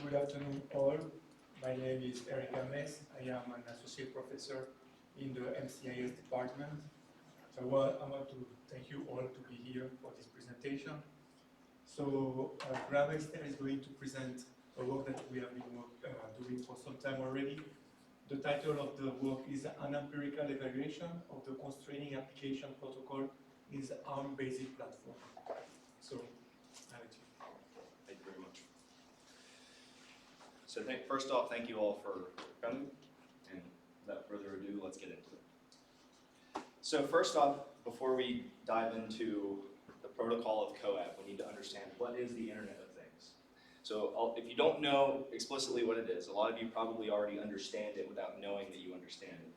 Good afternoon all. My name is Eric Hermes. I am an associate professor in the MCIS department. So I want to thank you all to be here for this presentation. So Hester is going to present a work that we have been doing for some time already. The title of the work is An Empirical Evaluation of the Constraining Application Protocol in the ARM Basic Platform. So, I'll let you. Thank you very much. So first off, thank you all for coming, and without further ado, let's get into it. So first off, before we dive into the protocol of CoAP, we need to understand what is the Internet of Things. So if you don't know explicitly what it is, a lot of you probably already understand it without knowing that you understand it.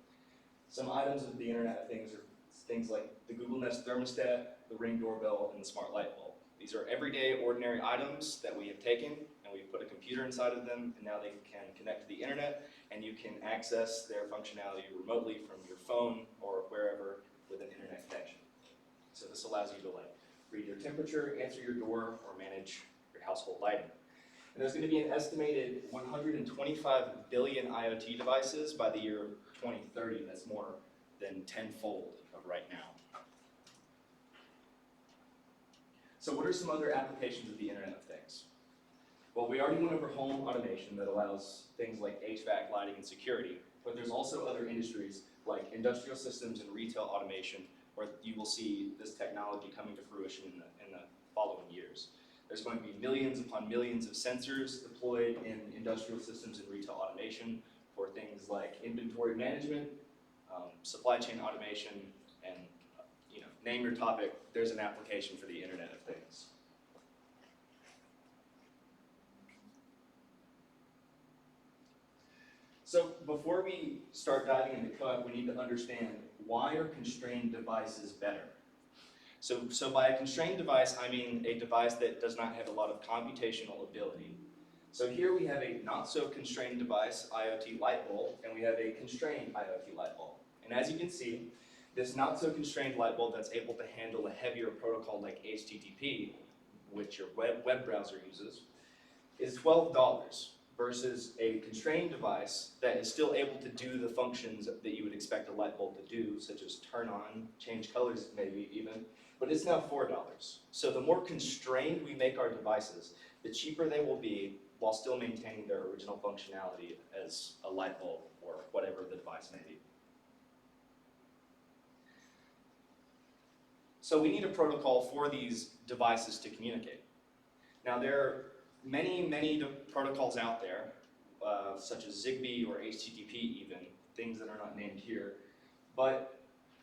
Some items of the Internet of Things are things like the Google Nest thermostat, the Ring doorbell, and the smart light bulb. These are everyday, ordinary items that we have taken, and we've put a computer inside of them, and now they can connect to the internet, and you can access their functionality remotely from your phone or wherever with an internet connection. So this allows you to read your temperature, answer your door, or manage your household lighting. And there's going to be an estimated 125 billion IoT devices by the year 2030. That's more than tenfold of right now. So what are some other applications of the Internet of Things? Well, we already went over home automation that allows things like HVAC, lighting, and security, but there's also other industries like industrial systems and retail automation where you will see this technology coming to fruition in the following years. There's going to be millions upon millions of sensors deployed in industrial systems and retail automation for things like inventory management, supply chain automation, and name your topic, there's an application for the Internet of Things. So before we start diving into CoAP, we need to understand why are constrained devices better? So by a constrained device, I mean a device that does not have a lot of computational ability. So here we have a not so constrained device, IoT light bulb, and we have a constrained IoT light bulb. And as you can see, this not so constrained light bulb that's able to handle a heavier protocol like HTTP, which your web browser uses, is $12 versus a constrained device that is still able to do the functions that you would expect a light bulb to do, such as turn on, change colors maybe even, but it's now $4. So the more constrained we make our devices, the cheaper they will be while still maintaining their original functionality as a light bulb or whatever the device may be. So we need a protocol for these devices to communicate. Now there are many protocols out there, such as Zigbee or HTTP even, things that are not named here. But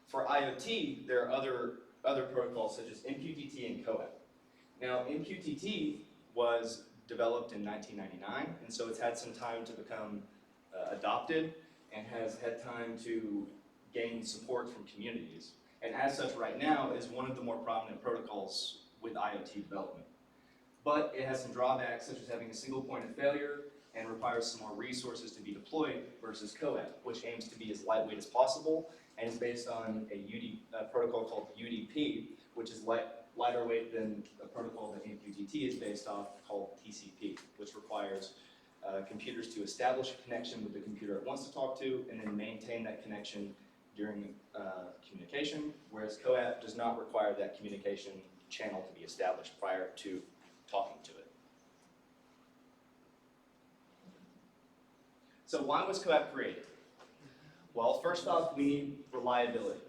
for IoT, there are other protocols such as MQTT and CoAP. Now MQTT was developed in 1999, and so it's had some time to become adopted and has had time to gain support from communities. And as such, right now, is one of the more prominent protocols with IoT development. But it has some drawbacks, such as having a single point of failure and requires some more resources to be deployed versus CoAP, which aims to be as lightweight as possible and is based on a protocol called UDP, which is lighter weight than a protocol that MQTT is based off called TCP, which requires computers to establish a connection with the computer it wants to talk to and then maintain that connection during communication, whereas CoAP does not require that communication channel to be established prior to talking to it. So why was CoAP created? Well, first off, we need reliability.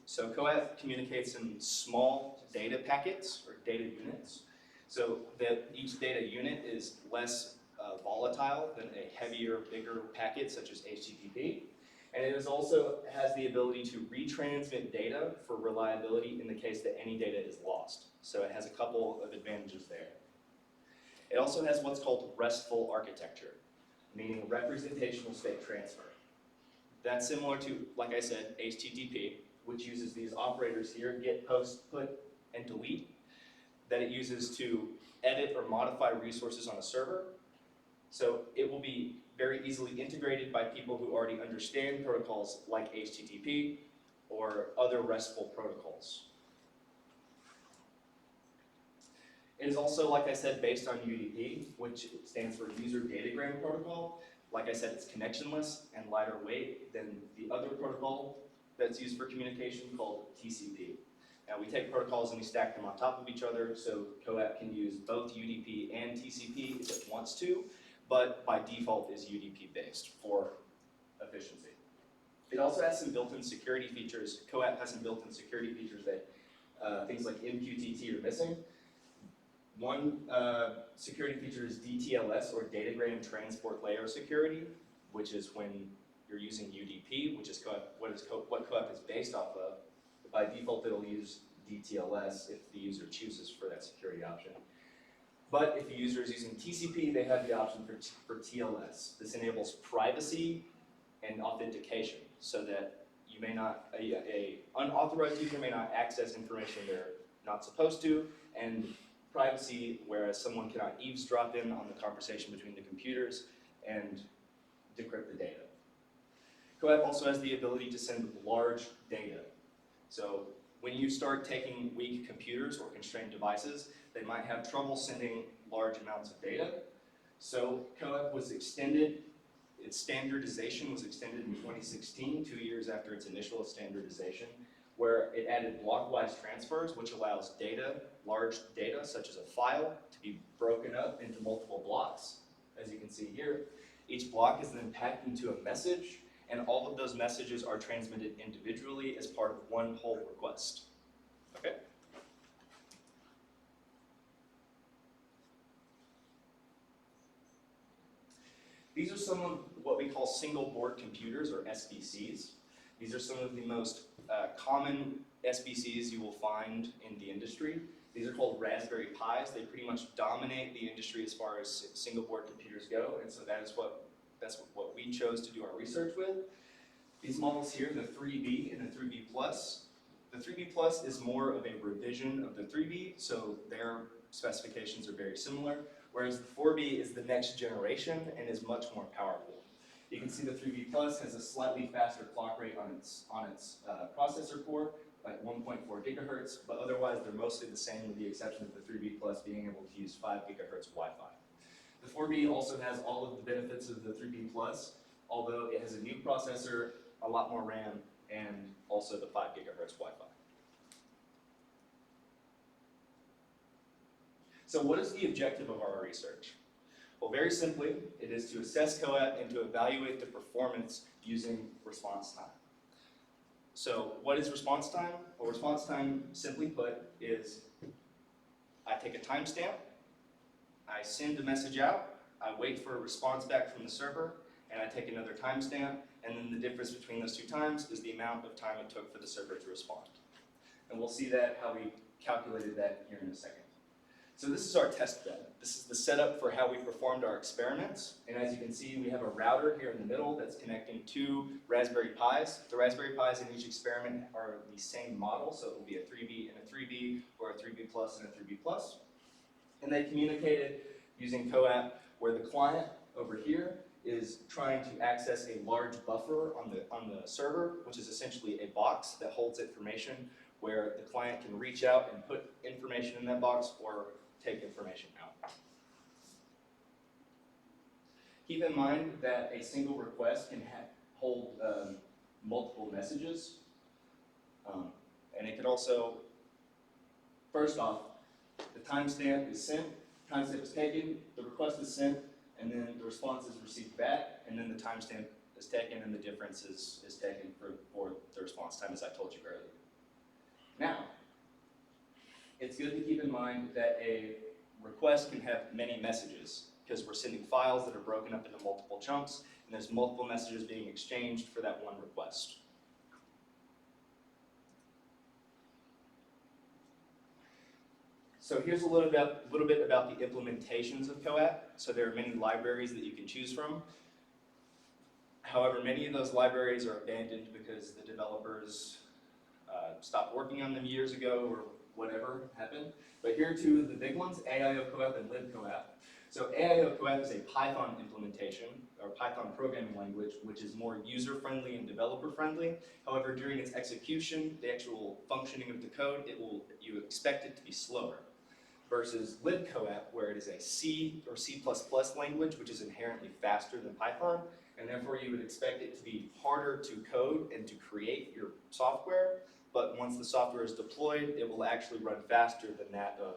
So CoAP communicates in small data packets or data units, so that each data unit is less volatile than a heavier, bigger packet such as HTTP. And it also has the ability to retransmit data for reliability in the case that any data is lost. So it has a couple of advantages there. It also has what's called RESTful architecture, meaning representational state transfer. That's similar to, like I said, HTTP, which uses these operators here, get, post, put, and delete, that it uses to edit or modify resources on a server. So it will be very easily integrated by people who already understand protocols like HTTP or other RESTful protocols. It is also, like I said, based on UDP, which stands for User Datagram Protocol. Like I said, it's connectionless and lighter weight than the other protocol that's used for communication called TCP. Now we take protocols and we stack them on top of each other, so CoAP can use both UDP and TCP if it wants to, but by default is UDP based for efficiency. It also has some built-in security features. CoAP has some built-in security features that things like MQTT are missing. One security feature is DTLS, or Datagram Transport Layer Security, which is when you're using UDP, which is what CoAP is based off of. By default, it'll use DTLS if the user chooses for that security option. But if the user is using TCP, they have the option for TLS. This enables privacy and authentication, so that you may not, a unauthorized user may not access information they're not supposed to, and privacy, whereas someone cannot eavesdrop in on the conversation between the computers and decrypt the data. CoAP also has the ability to send large data. So when you start taking weak computers or constrained devices, they might have trouble sending large amounts of data. So CoAP was extended, its standardization was extended in 2016, 2 years after its initial standardization, where it added block-wise transfers, which allows data, large data, such as a file, to be broken up into multiple blocks, as you can see here. Each block is then packed into a message, and all of those messages are transmitted individually as part of one whole request. Okay? These are some of what we call single board computers, or SBCs. These are some of the most common SBCs you will find in the industry. These are called Raspberry Pis. They pretty much dominate the industry as far as single board computers go, and so that's what we chose to do our research with. These models here, the 3B and the 3B Plus. The 3B Plus is more of a revision of the 3B, so their specifications are very similar, whereas the 4B is the next generation and is much more powerful. You can see the 3B Plus has a slightly faster clock rate on its processor core, like 1.4 gigahertz, but otherwise they're mostly the same with the exception of the 3B Plus being able to use 5 gigahertz Wi-Fi. The 4B also has all of the benefits of the 3B Plus, although it has a new processor, a lot more RAM, and also the 5 gigahertz Wi-Fi. So what is the objective of our research? Well, very simply, it is to assess CoAP and to evaluate the performance using response time. So what is response time? Well, response time, simply put, is I take a timestamp, I send a message out, I wait for a response back from the server, and I take another timestamp, and then the difference between those two times is the amount of time it took for the server to respond. And we'll see that, how we calculated that here in a second. So this is our test bed. This is the setup for how we performed our experiments. And as you can see, we have a router here in the middle that's connecting two Raspberry Pis. The Raspberry Pis in each experiment are the same model, so it will be a 3B and a 3B, or a 3B plus and a 3B plus. And they communicated using CoAP, where the client over here is trying to access a large buffer on the server, which is essentially a box that holds information, where the client can reach out and put information in that box or take information out. Keep in mind that a single request can hold multiple messages, and it can also, first off, the timestamp is sent, timestamp is taken, the request is sent, and then the response is received back, and then the timestamp is taken, and the difference is taken for the response time, as I told you earlier. Now, it's good to keep in mind that a request can have many messages, because we're sending files that are broken up into multiple chunks, and there's multiple messages being exchanged for that one request. So here's a little bit about the implementations of CoAP. So there are many libraries that you can choose from. However, many of those libraries are abandoned because the developers stopped working on them years ago, or whatever happened. But here are two of the big ones, AIO CoAP and libCoAP. So AIO CoAP is a Python implementation, or Python programming language, which is more user-friendly and developer-friendly. However, during its execution, the actual functioning of the code, you expect it to be slower. versus libcoep, where it is a C or C++ language, which is inherently faster than Python, and therefore you would expect it to be harder to code and to create your software, but once the software is deployed, it will actually run faster than that of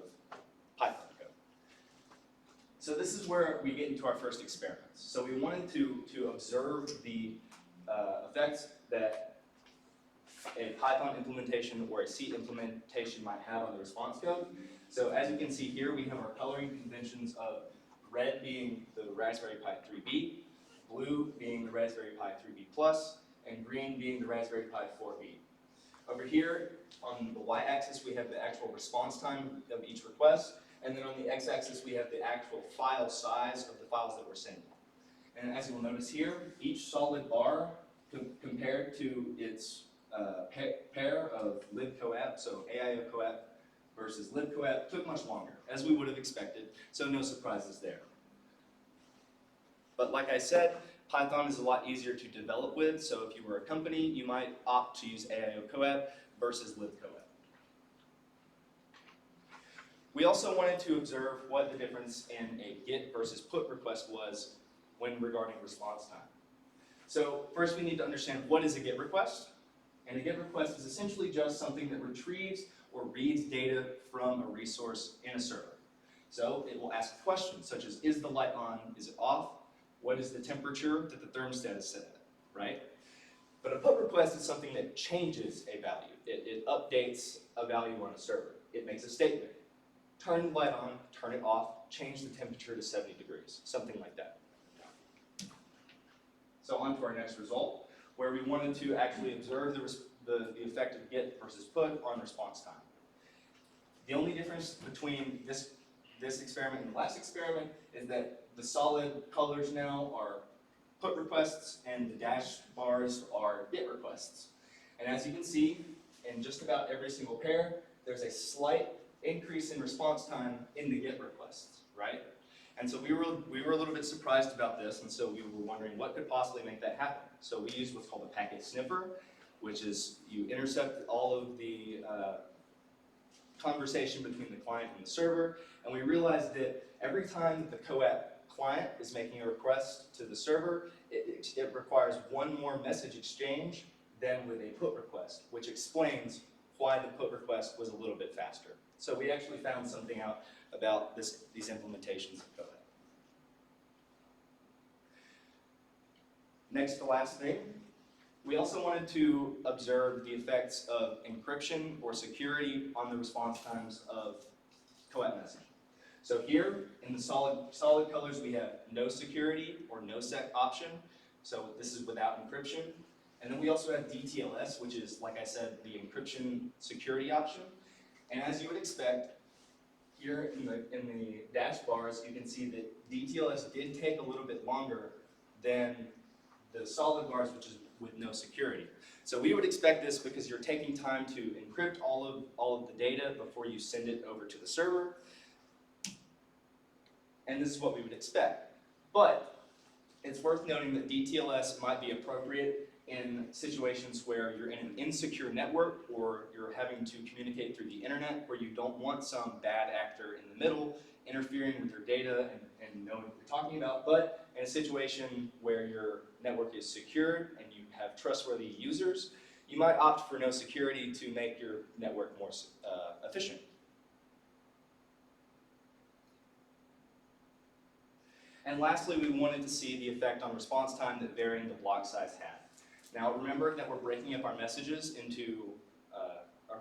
Python code. So this is where we get into our first experiments. So we wanted to observe the effects that a Python implementation or a C implementation might have on the response code. So as you can see here, we have our coloring conventions of red being the Raspberry Pi 3B, blue being the Raspberry Pi 3B Plus, and green being the Raspberry Pi 4B. Over here, on the y-axis, we have the actual response time of each request, and then on the x-axis, we have the actual file size of the files that we're sending. And as you will notice here, each solid bar compared to its pair of libcoep, so AIO-coep versus libcoep, took much longer, as we would have expected, so no surprises there. But like I said, Python is a lot easier to develop with, so if you were a company, you might opt to use AIO-coep versus libcoep. We also wanted to observe what the difference in a GET versus PUT request was when regarding response time. So first we need to understand what is a GET request. And a GET request is essentially just something that retrieves or reads data from a resource in a server. So it will ask questions such as, is the light on, is it off? What is the temperature that the thermostat is set at, right? But a PUT request is something that changes a value. It updates a value on a server. It makes a statement. Turn the light on, turn it off, change the temperature to 70 degrees, something like that. So on to our next result, where we wanted to actually observe the effect of GET versus PUT on response time. The only difference between this experiment and the last experiment is that the solid colors now are PUT requests and the dash bars are GET requests. And as you can see, in just about every single pair, there's a slight increase in response time in the GET requests, right? And so we were a little bit surprised about this, and so we were wondering what could possibly make that happen. So we used what's called a packet sniffer, which is you intercept all of the conversation between the client and the server, and we realized that every time the coep client is making a request to the server, it requires one more message exchange than with a PUT request, which explains why the PUT request was a little bit faster. So we actually found something out about these implementations of coep. Next to last thing, we also wanted to observe the effects of encryption or security on the response times of coep messaging. So here, in the solid colors, we have no security or no sec option. So this is without encryption. And then we also have DTLS, which is, like I said, the encryption security option. And as you would expect, here in the dash bars, you can see that DTLS did take a little bit longer than the solid bars, which is with no security. So we would expect this because you're taking time to encrypt all of the data before you send it over to the server. And this is what we would expect. But it's worth noting that DTLS might be appropriate in situations where you're in an insecure network or you're having to communicate through the internet where you don't want some bad actor in the middle interfering with your data and knowing what you're talking about. But in a situation where your network is secured and you have trustworthy users, you might opt for no security to make your network more efficient. And lastly, we wanted to see the effect on response time that varying the block size had. Now remember that we're breaking up our messages into,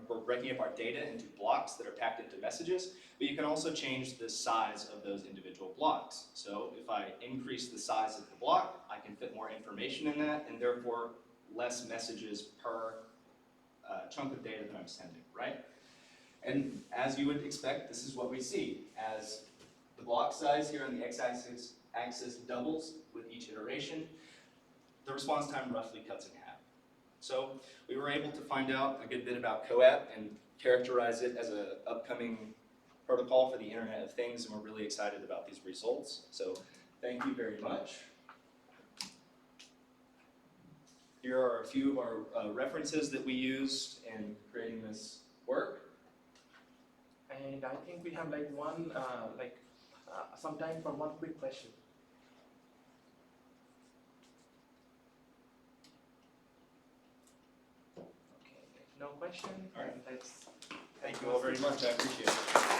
we're breaking up our data into blocks that are packed into messages, but you can also change the size of those individual blocks. So if I increase the size of the block, I can fit more information in that, and therefore less messages per chunk of data that I'm sending, right? And as you would expect, this is what we see. As the block size here on the x-axis doubles with each iteration, the response time roughly cuts in half. So we were able to find out a good bit about coep and characterize it as an upcoming protocol for the Internet of Things, and we're really excited about these results. So thank you very much. Here are a few of our references that we used in creating this work. And I think we have like some time for one quick question. Okay, if no question, All right. let's. Thank you all very much, I appreciate it.